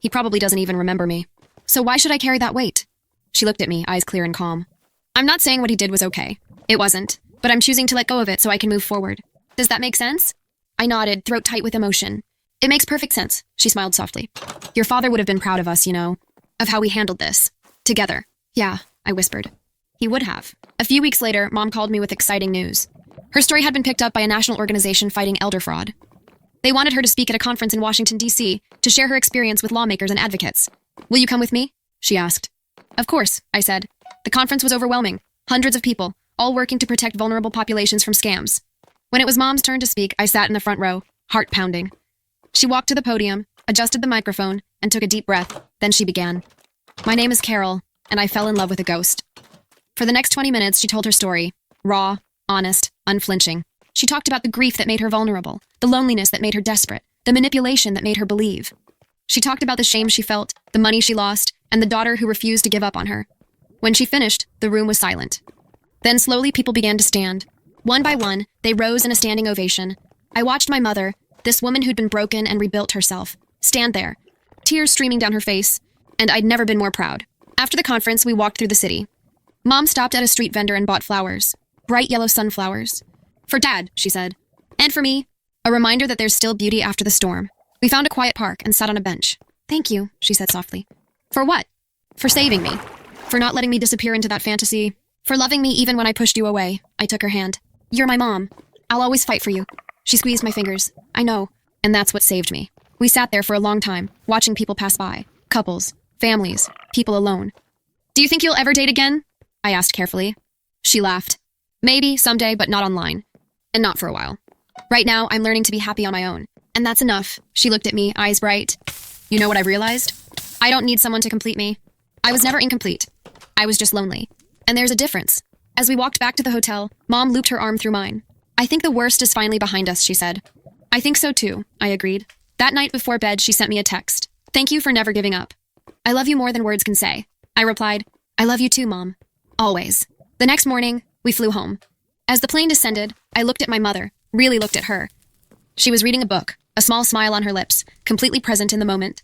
He probably doesn't even remember me. So why should I carry that weight? She looked at me, eyes clear and calm. I'm not saying what he did was okay. It wasn't. But I'm choosing to let go of it so I can move forward. Does that make sense? I nodded, throat tight with emotion. It makes perfect sense, she smiled softly. Your father would have been proud of us, of how we handled this. Together. Yeah, I whispered. He would have. A few weeks later, Mom called me with exciting news. Her story had been picked up by a national organization fighting elder fraud. They wanted her to speak at a conference in Washington, D.C., to share her experience with lawmakers and advocates. Will you come with me? She asked. Of course, I said. The conference was overwhelming. Hundreds of people, all working to protect vulnerable populations from scams. When it was Mom's turn to speak, I sat in the front row, heart pounding. She walked to the podium, adjusted the microphone, and took a deep breath. Then she began. My name is Carol, and I fell in love with a ghost. For the next 20 minutes, she told her story. Raw, honest, unflinching. She talked about the grief that made her vulnerable, the loneliness that made her desperate, the manipulation that made her believe. She talked about the shame she felt, the money she lost, and the daughter who refused to give up on her. When she finished, the room was silent. Then slowly people began to stand. One by one, they rose in a standing ovation. I watched my mother, this woman who'd been broken and rebuilt herself, stand there, tears streaming down her face, and I'd never been more proud. After the conference, we walked through the city. Mom stopped at a street vendor and bought flowers, bright yellow sunflowers. For Dad, she said. And for me, a reminder that there's still beauty after the storm. We found a quiet park and sat on a bench. Thank you, she said softly. For what? For saving me. For not letting me disappear into that fantasy. For loving me even when I pushed you away. I took her hand. You're my mom. I'll always fight for you. She squeezed my fingers. I know. And that's what saved me. We sat there for a long time, watching people pass by. Couples, families, people alone. Do you think you'll ever date again? I asked carefully. She laughed. Maybe, someday, but not online. And not for a while. Right now, I'm learning to be happy on my own. And that's enough. She looked at me, eyes bright. You know what I've realized? I don't need someone to complete me. I was never incomplete. I was just lonely. And there's a difference. As we walked back to the hotel, Mom looped her arm through mine. I think the worst is finally behind us, she said. I think so too, I agreed. That night before bed, she sent me a text. Thank you for never giving up. I love you more than words can say. I replied, I love you too, Mom. Always. The next morning, we flew home. As the plane descended, I looked at my mother, really looked at her. She was reading a book, a small smile on her lips, completely present in the moment.